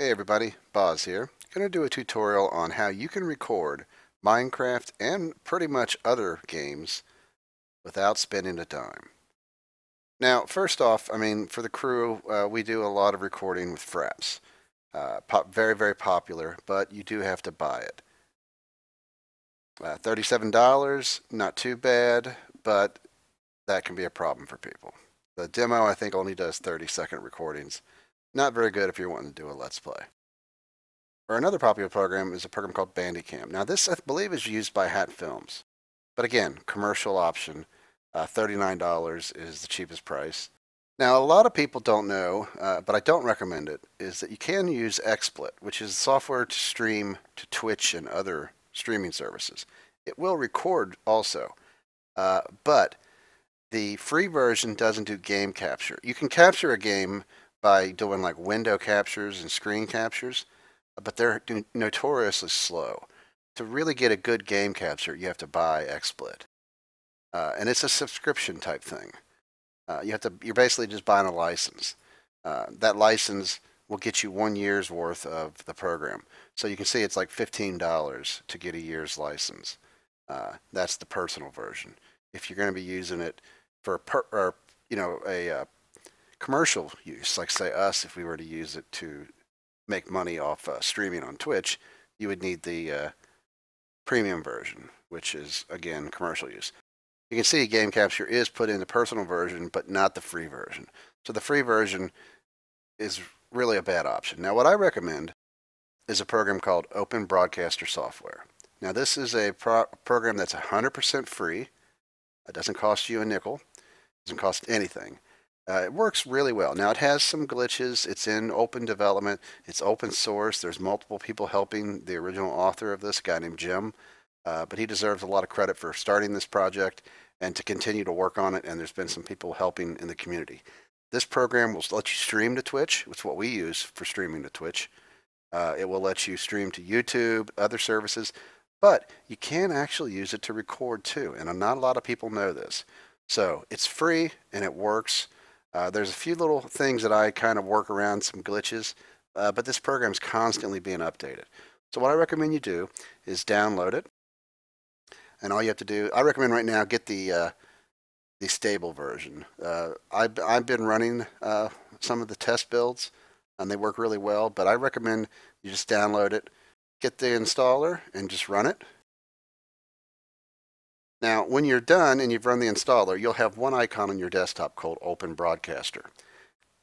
Hey everybody, Boz here. Going to do a tutorial on how you can record Minecraft and pretty much other games without spending a dime. Now, first off, for the crew, we do a lot of recording with Fraps. Very, very popular, but you do have to buy it. $37, not too bad, but that can be a problem for people. The demo, I think, only does 30-second recordings. Not very good if you're wanting to do a Let's Play. Or another popular program is a program called Bandicam. Now this, I believe, is used by Hat Films. But again, commercial option, $39 is the cheapest price. Now a lot of people don't know, but I don't recommend it, is that you can use XSplit, which is software to stream to Twitch and other streaming services. It will record also, but the free version doesn't do game capture. You can capture a game by doing like window captures and screen captures, but they're notoriously slow. To really get a good game capture, you have to buy XSplit, and it's a subscription type thing. You're basically just buying a license. That license will get you 1 year's worth of the program. So you can see it's like $15 to get a year's license. That's the personal version. If you're going to be using it for a commercial use, like say us, if we were to use it to make money off streaming on Twitch, you would need the premium version, which is again commercial use. You can see game capture is put in the personal version, but not the free version. So the free version is really a bad option. Now what I recommend is a program called Open Broadcaster Software. Now this is a program that's 100% free. It doesn't cost you a nickel. It doesn't cost anything. It works really well. Now it has some glitches. It's in open development. It's open source. There's multiple people helping the original author of this, a guy named Jim. But he deserves a lot of credit for starting this project and to continue to work on it. And there's been some people helping in the community. This program will let you stream to Twitch. It's what we use for streaming to Twitch. It will let you stream to YouTube, other services. But you can actually use it to record too. And not a lot of people know this. So it's free and it works. There's a few little things that I kind of work around, some glitches, but this program is constantly being updated. So what I recommend you do is download it, and all you have to do, I recommend right now, get the stable version. I've been running some of the test builds, and they work really well, but I recommend you just download it, get the installer, and just run it. Now, when you're done and you've run the installer, you'll have one icon on your desktop called Open Broadcaster.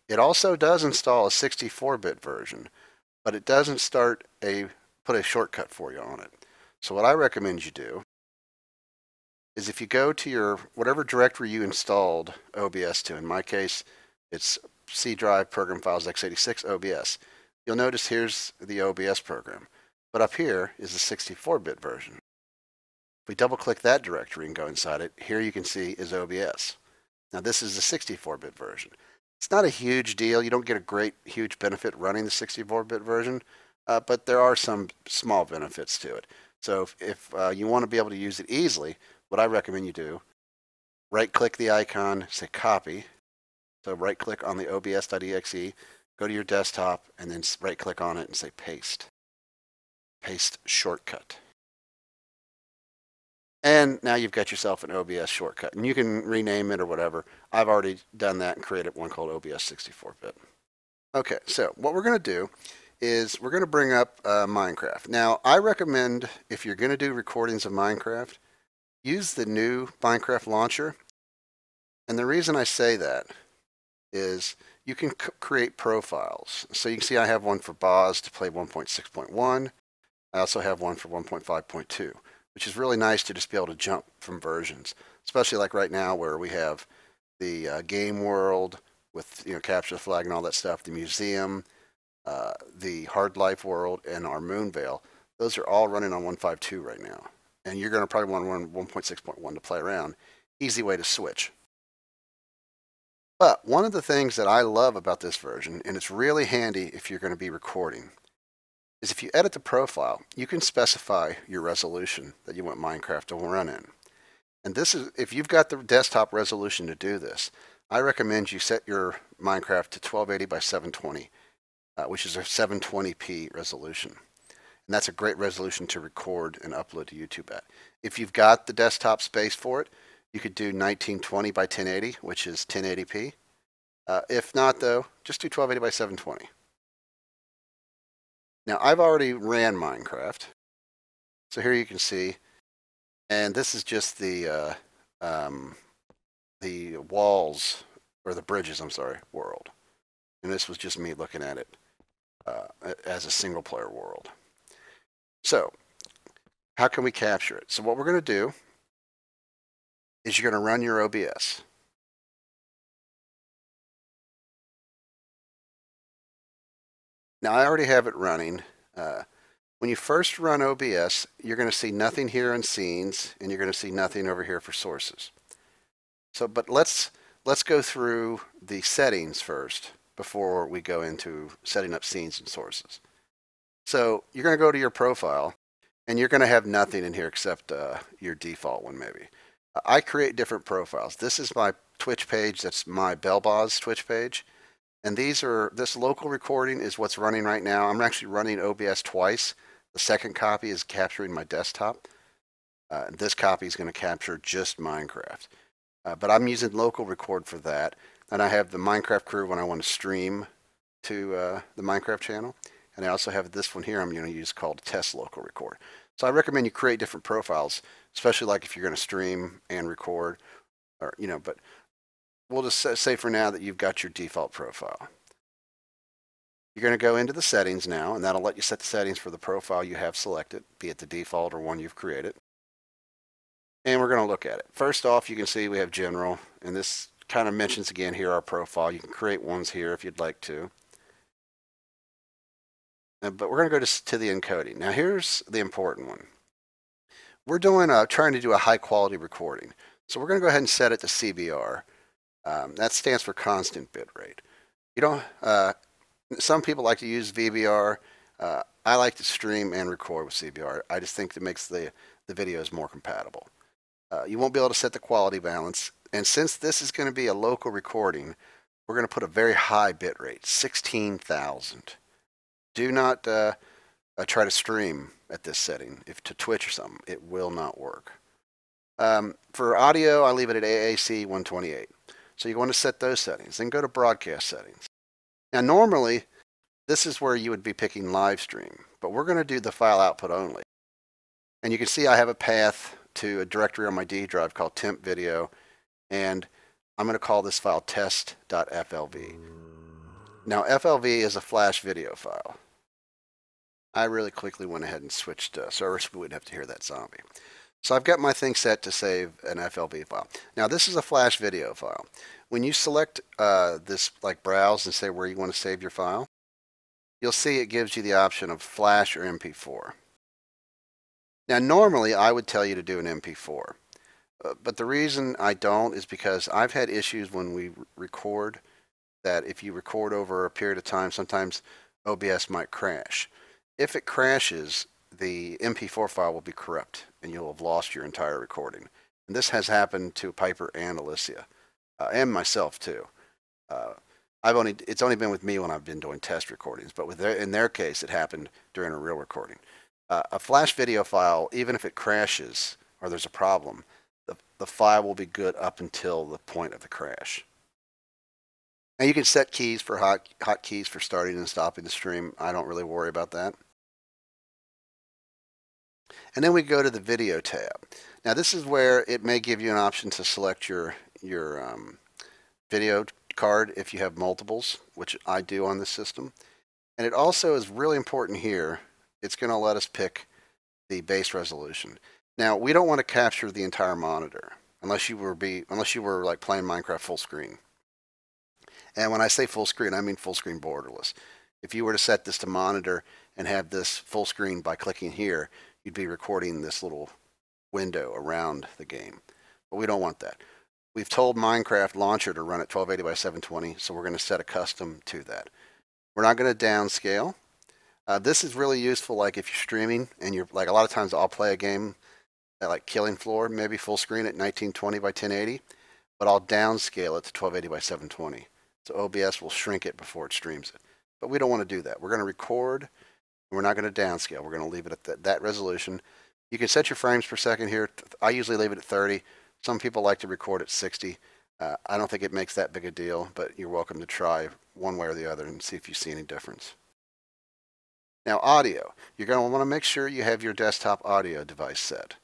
It also does install a 64-bit version, but it doesn't put a shortcut for you on it. So what I recommend you do is if you go to your whatever directory you installed OBS to, in my case, it's C drive program files x86 OBS. You'll notice here's the OBS program, but up here is the 64-bit version. If we double click that directory and go inside it, here you can see is OBS. Now this is the 64-bit version. It's not a huge deal. You don't get a great huge benefit running the 64-bit version, but there are some small benefits to it. So if you want to be able to use it easily, what I recommend you do, right click the icon, say copy. So right click on the obs.exe, go to your desktop, and then right click on it and say paste. Paste shortcut. And now you've got yourself an OBS shortcut, and you can rename it or whatever. I've already done that and created one called OBS 64-bit. Okay, so what we're going to do is we're going to bring up Minecraft. Now, I recommend if you're going to do recordings of Minecraft, use the new Minecraft launcher. And the reason I say that is you can create profiles. So you can see I have one for Boz to play 1.6.1. I also have one for 1.5.2. which is really nice to just be able to jump from versions, especially like right now where we have the game world with capture the flag and all that stuff, the museum, the hard life world, and our moon veil. Those are all running on 1.5.2 right now, and you're going to probably want to run 1.6.1 to play around. Easy way to switch. But one of the things that I love about this version, and it's really handy if you're going to be recording, is if you edit the profile, you can specify your resolution that you want Minecraft to run in. And this is, if you've got the desktop resolution to do this, I recommend you set your Minecraft to 1280 by 720. which is a 720p resolution. And that's a great resolution to record and upload to YouTube at. If you've got the desktop space for it, you could do 1920 by 1080, which is 1080p. If not, though, just do 1280 by 720. Now, I've already ran Minecraft. So here you can see, and this is just the walls, or the bridges, I'm sorry, world. And this was just me looking at it as a single player world. So how can we capture it? So what we're going to do is you're going to run your OBS. Now I already have it running. When you first run OBS, you're going to see nothing here in scenes, and you're going to see nothing over here for sources. So, but let's go through the settings first before we go into setting up scenes and sources. So you're going to go to your profile, and you're going to have nothing in here except your default one maybe. I create different profiles. This is my Twitch page. That's my Bellboz Twitch page. And this local recording is what's running right now. I'm actually running OBS twice. The second copy is capturing my desktop. This copy is going to capture just Minecraft. But I'm using local record for that. And I have the Minecraft crew when I want to stream to the Minecraft channel. And I also have this one here I'm going to use called test local record. So I recommend you create different profiles, especially like if you're going to stream and record, or but we'll just say for now that you've got your default profile. You're going to go into the settings now, and that'll let you set the settings for the profile you have selected, be it the default or one you've created. And we're going to look at it. First off, you can see we have general, and this kind of mentions again here our profile. You can create ones here if you'd like to. But we're going to go to the encoding. Now here's the important one. We're trying to do a high quality recording. So we're going to go ahead and set it to CBR. That stands for constant bit rate. Some people like to use VBR. I like to stream and record with CBR. I just think it makes the videos more compatible. You won't be able to set the quality balance. And since this is going to be a local recording, we're going to put a very high bit rate, 16,000. Do not try to stream at this setting. If to Twitch or something, it will not work. For audio, I leave it at AAC 128. So you want to set those settings. Then go to broadcast settings. Now normally, this is where you would be picking live stream, but we're going to do the file output only. And you can see I have a path to a directory on my D drive called temp video, and I'm going to call this file test.flv. Now FLV is a flash video file. I really quickly went ahead and switched servers so we wouldn't have to hear that zombie. So I've got my thing set to save an FLV file. Now this is a flash video file. When you select this, like browse and say where you want to save your file, you'll see it gives you the option of flash or MP4. Now normally I would tell you to do an MP4, but the reason I don't is because I've had issues when we record that if you record over a period of time, sometimes OBS might crash. If it crashes, the MP4 file will be corrupt and you'll have lost your entire recording. And this has happened to Piper and Alicia, and myself too. It's only been with me when I've been doing test recordings, but in their case, it happened during a real recording. A flash video file, even if it crashes or there's a problem, the file will be good up until the point of the crash. Now you can set keys for hotkeys for starting and stopping the stream. I don't really worry about that. And then we go to the video tab. Now this is where it may give you an option to select your video card if you have multiples, which I do on this system. And it also is really important here. It's going to let us pick the base resolution. Now we don't want to capture the entire monitor unless you were like playing Minecraft full screen. And when I say full screen, I mean full screen borderless. If you were to set this to monitor and have this full screen by clicking here, you'd be recording this little window around the game. But we don't want that. We've told Minecraft Launcher to run at 1280 by 720, so we're going to set a custom to that. We're not going to downscale. This is really useful like if you're streaming and you're like a lot of times I'll play a game at like Killing Floor, maybe full screen at 1920 by 1080, but I'll downscale it to 1280 by 720. So OBS will shrink it before it streams it. but we don't want to do that. We're going to record, and we're not going to downscale. We're going to leave it at that resolution. You can set your frames per second here. I usually leave it at 30. Some people like to record at 60. I don't think it makes that big a deal, but you're welcome to try one way or the other and see if you see any difference. Now, audio. You're going to want to make sure you have your desktop audio device set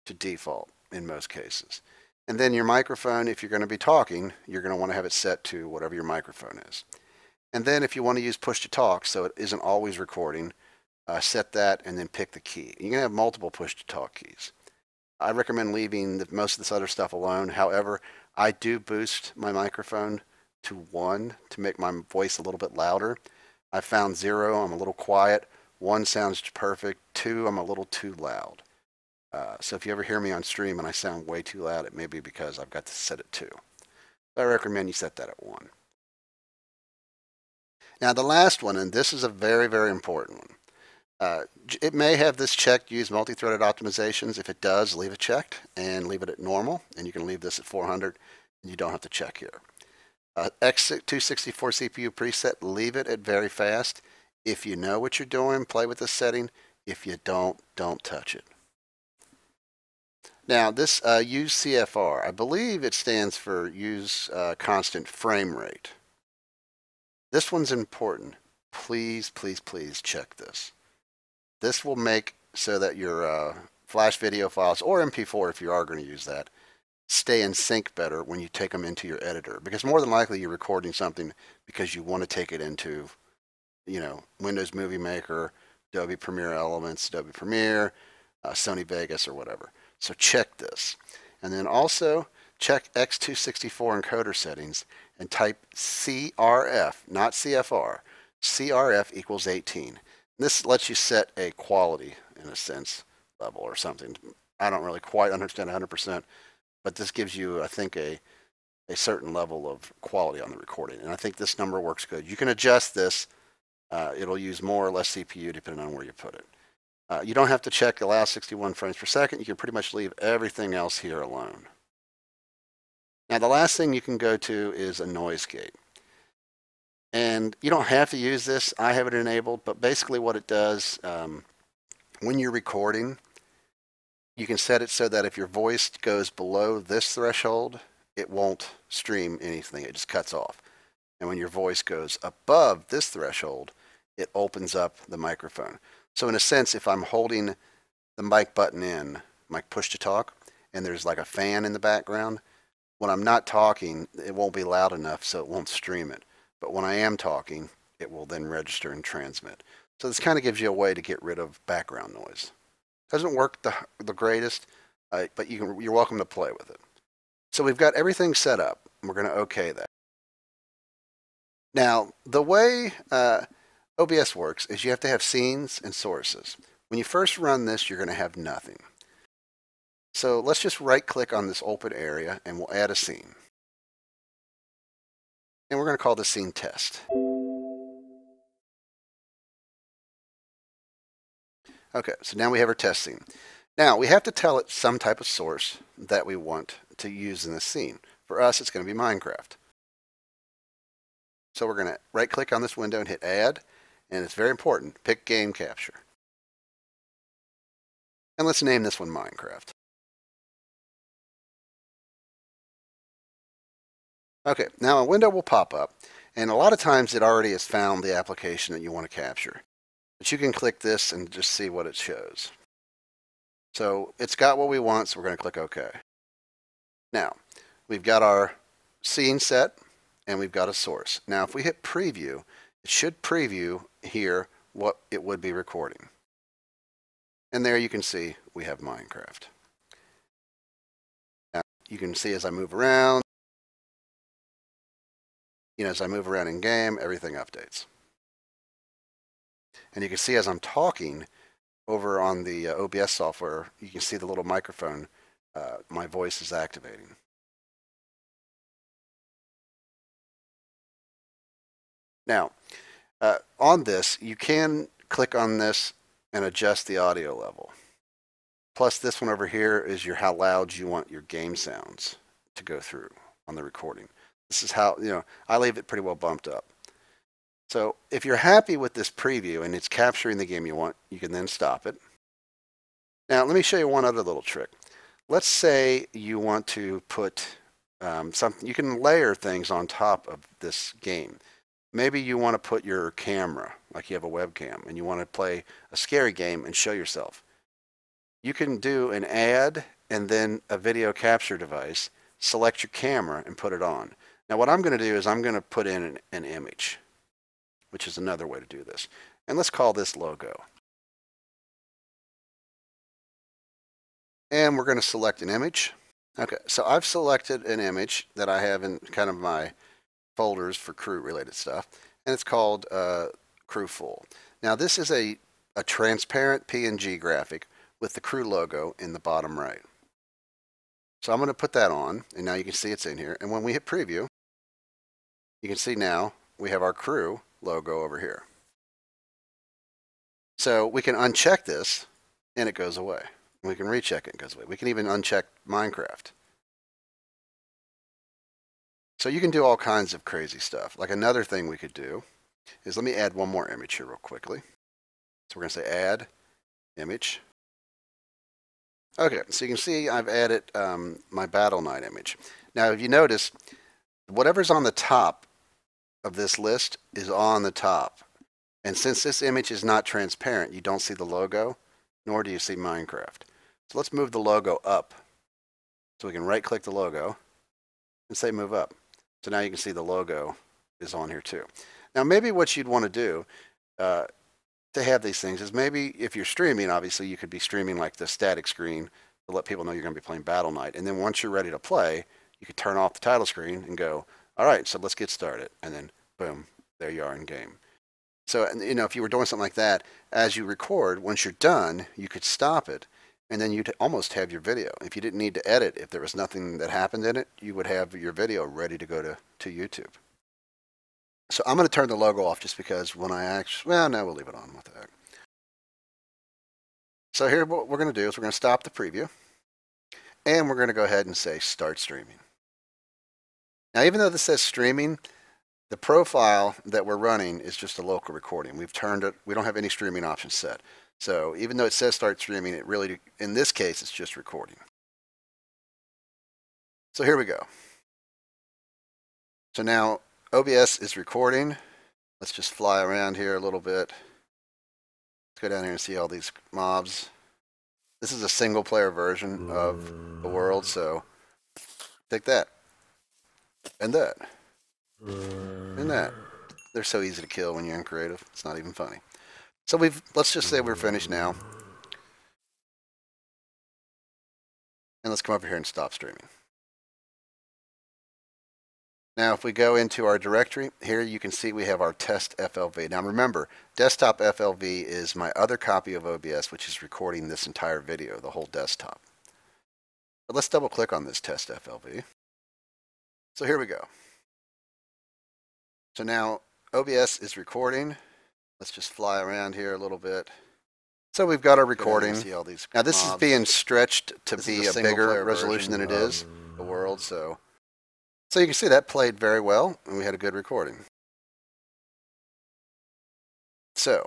to default in most cases. And then your microphone, if you're going to be talking, you're going to want to have it set to whatever your microphone is. And then if you want to use push to talk so it isn't always recording, set that and then pick the key. You're going to have multiple push to talk keys. I recommend leaving most of this other stuff alone. However, I do boost my microphone to 1 to make my voice a little bit louder. I found 0, I'm a little quiet. 1 sounds perfect. 2, I'm a little too loud. So if you ever hear me on stream and I sound way too loud, it may be because I've got to set it to. I recommend you set that at 1. Now the last one, and this is a very, very important one. It may have this checked, use multi-threaded optimizations. If it does, leave it checked and leave it at normal. And you can leave this at 400 and you don't have to check here. X264 CPU preset, leave it at very fast. If you know what you're doing, play with this setting. If you don't touch it. Now this use CFR, I believe it stands for use constant frame rate. This one's important. Please, please, please check this. This will make so that your Flash video files, or MP4 if you are going to use that, stay in sync better when you take them into your editor. Because more than likely you're recording something because you want to take it into, Windows Movie Maker, Adobe Premiere Elements, Adobe Premiere, Sony Vegas, or whatever. So check this. And then also check X264 encoder settings and type CRF, not CFR. CRF equals 18. This lets you set a quality, in a sense, level or something. I don't really quite understand 100%, but this gives you, I think, a certain level of quality on the recording. And I think this number works good. You can adjust this. It'll use more or less CPU depending on where you put it. You don't have to check allow 61 frames per second. You can pretty much leave everything else here alone. Now the last thing you can go to is a noise gate. And you don't have to use this. I have it enabled, but basically what it does, when you're recording, you can set it so that if your voice goes below this threshold, it won't stream anything. It just cuts off. And when your voice goes above this threshold, it opens up the microphone. So in a sense, if I'm holding the mic button in, mic push to talk, and there's like a fan in the background, when I'm not talking, it won't be loud enough so it won't stream it. But when I am talking, it will then register and transmit. So this kind of gives you a way to get rid of background noise. Doesn't work the greatest, but you're welcome to play with it. So we've got everything set up. We're going to OK that. Now, the way OBS works is you have to have scenes and sources. When you first run this, you're going to have nothing. So let's just right-click on this open area, and we'll add a scene. And we're going to call this scene test. Okay, so now we have our test scene. Now, we have to tell it some type of source that we want to use in this scene. For us, it's going to be Minecraft. So we're going to right-click on this window and hit Add, and it's very important, pick Game Capture. And let's name this one Minecraft. Okay, now a window will pop up, and a lot of times it already has found the application that you want to capture. But you can click this and just see what it shows. So it's got what we want, so we're going to click OK. Now, we've got our scene set, and we've got a source. Now, if we hit Preview, it should preview here what it would be recording. And there you can see we have Minecraft. Now, you can see as I move around, as I move around in game, everything updates. And you can see as I'm talking over on the OBS software, you can see the little microphone, my voice is activating. Now, on this, you can click on this and adjust the audio level. Plus this one over here is how loud you want your game sounds to go through on the recording. This is how, I leave it pretty well bumped up. So if you're happy with this preview and it's capturing the game you want, you can then stop it. Now let me show you one other little trick. Let's say you want to put something, you can layer things on top of this game. Maybe you want to put your camera, like you have a webcam, and you want to play a scary game and show yourself. You can do an ad and then a video capture device, select your camera and put it on. Now what I'm going to do is I'm going to put in an image, which is another way to do this. And let's call this logo. And we're going to select an image. Okay, so I've selected an image that I have in kind of my folders for crew related stuff, and it's called Crew Full. Now this is a transparent PNG graphic with the crew logo in the bottom right. So I'm going to put that on, and now you can see it's in here. And when we hit preview, you can see now we have our crew logo over here. So we can uncheck this, and it goes away. We can recheck it, and it goes away. We can even uncheck Minecraft. So you can do all kinds of crazy stuff. Like another thing we could do is, let me add one more image here real quickly. So we're going to say add image. Okay, so you can see I've added my Battle Knight image. Now if you notice, whatever's on the top of this list is on the top. And since this image is not transparent, you don't see the logo, nor do you see Minecraft. So let's move the logo up. So we can right click the logo and say move up. So now you can see the logo is on here too. Now maybe what you'd want to do to have these things is, maybe if you're streaming, obviously you could be streaming like the static screen to let people know you're going to be playing Battle Knight. And then once you're ready to play, you could turn off the title screen and go, all right, so let's get started. And then boom, there you are in game. So, you know, if you were doing something like that, as you record, once you're done, you could stop it, and then you'd almost have your video. If you didn't need to edit, if there was nothing that happened in it, you would have your video ready to go to YouTube. So I'm going to turn the logo off just because when I actually, well, no, we'll leave it on with that. So here what we're going to do is we're going to stop the preview, and we're going to go ahead and say start streaming. Now, even though this says streaming, the profile that we're running is just a local recording. We've turned it, we don't have any streaming options set. So even though it says start streaming, it really, in this case, it's just recording. So here we go. So now OBS is recording. Let's just fly around here a little bit. Let's go down here and see all these mobs. This is a single player version of the world, so take that. And that. And that. They're so easy to kill when you're in creative. It's not even funny. So let's just say we're finished now. And let's come over here and stop streaming. Now if we go into our directory, here you can see we have our test FLV. Now remember, desktop FLV is my other copy of OBS, which is recording this entire video, the whole desktop. But let's double click on this test FLV. So here we go. So now OBS is recording. Let's just fly around here a little bit. So we've got our recording. See all these now this is being stretched to be a bigger resolution than it is the world. So you can see that played very well, and we had a good recording. So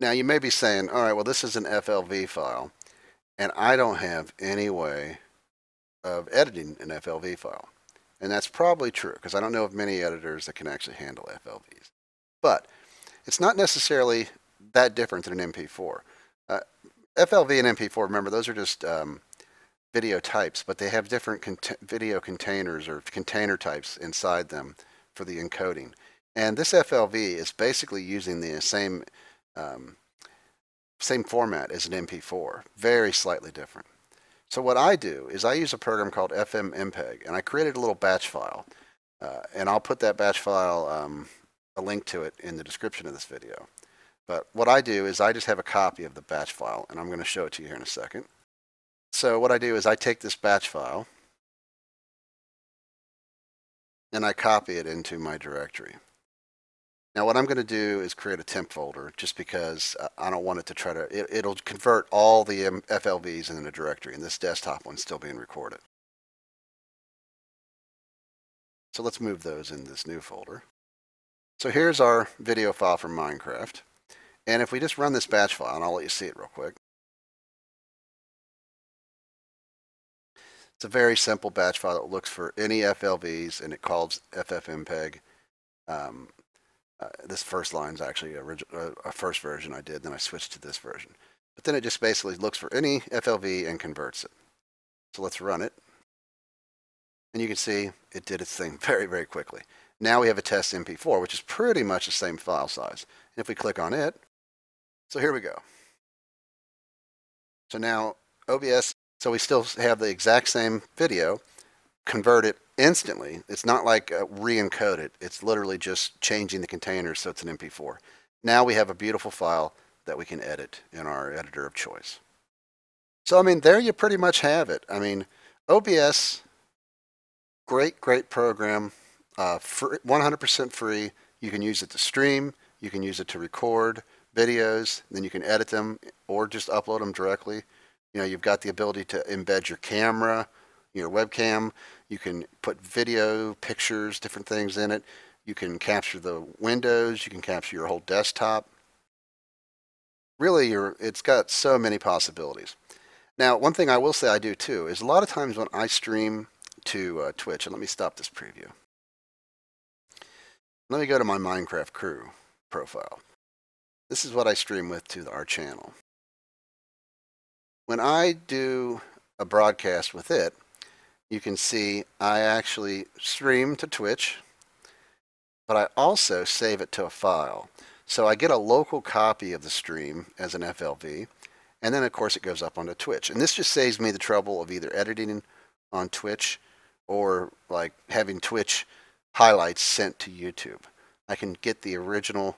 now you may be saying, all right, well this is an FLV file, and I don't have any way of editing an FLV file. And that's probably true, because I don't know of many editors that can actually handle FLVs. But it's not necessarily that different than an MP4. FLV and MP4, remember, those are just video types, but they have different video containers or container types inside them for the encoding. And this FLV is basically using the same format as an MP4, very slightly different. So what I do is I use a program called FMmpeg, and I created a little batch file, and I'll put that batch file, a link to it in the description of this video. But what I do is I just have a copy of the batch file, and I'm going to show it to you here in a second. So what I do is I take this batch file, and I copy it into my directory. Now what I'm going to do is create a temp folder, just because I don't want it to try to, it'll convert all the FLVs in the directory, and this desktop one's still being recorded. So let's move those in this new folder. So here's our video file from Minecraft. And if we just run this batch file, and I'll let you see it real quick. It's a very simple batch file that looks for any FLVs, and it calls FFmpeg. This first line is actually a first version I did, then I switched to this version. But then it just basically looks for any FLV and converts it. So let's run it. And you can see it did its thing very, very quickly. Now we have a test MP4, which is pretty much the same file size. And if we click on it, so here we go. So now OBS, so we still have the exact same video, convert it instantly. It's not like re-encode it. It's literally just changing the containers so it's an MP4. Now we have a beautiful file that we can edit in our editor of choice. So, I mean, there you pretty much have it. I mean, OBS, great, great program, 100% free. You can use it to stream. You can use it to record videos. Then you can edit them or just upload them directly. You know, you've got the ability to embed your camera, your webcam. You can put video, pictures, different things in it. You can capture the windows. You can capture your whole desktop. Really, it's got so many possibilities. Now, one thing I will say I do too is a lot of times when I stream to Twitch, and let me stop this preview. Let me go to my Minecraft crew profile. This is what I stream with to our channel. When I do a broadcast with it, you can see I actually stream to Twitch, but I also save it to a file. So I get a local copy of the stream as an FLV, and then of course it goes up onto Twitch. And this just saves me the trouble of either editing on Twitch or like having Twitch highlights sent to YouTube. I can get the original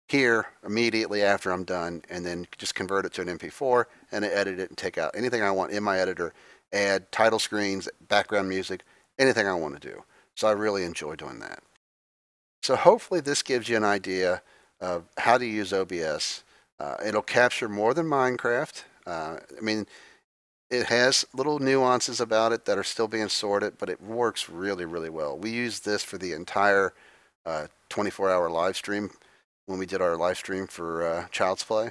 here immediately after I'm done and then just convert it to an MP4 and edit it and take out anything I want in my editor, add title screens, background music, anything I want to do. So I really enjoy doing that. So hopefully this gives you an idea of how to use OBS. It'll capture more than Minecraft. I mean, it has little nuances about it that are still being sorted, but it works really, really well. We used this for the entire 24-hour live stream when we did our live stream for Child's Play.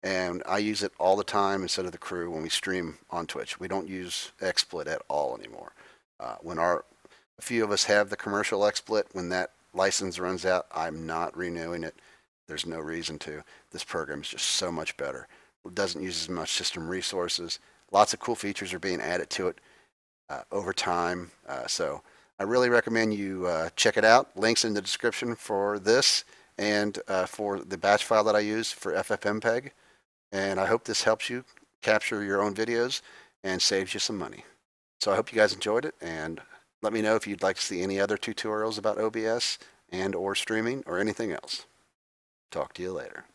And I use it all the time instead of the crew when we stream on Twitch. We don't use XSplit at all anymore. When a few of us have the commercial XSplit, when that license runs out, I'm not renewing it. There's no reason to. This program is just so much better. It doesn't use as much system resources. Lots of cool features are being added to it over time. So I really recommend you check it out. Links in the description for this and for the batch file that I use for FFmpeg. And I hope this helps you capture your own videos and saves you some money. So I hope you guys enjoyed it, and let me know if you'd like to see any other tutorials about OBS and or streaming or anything else. Talk to you later.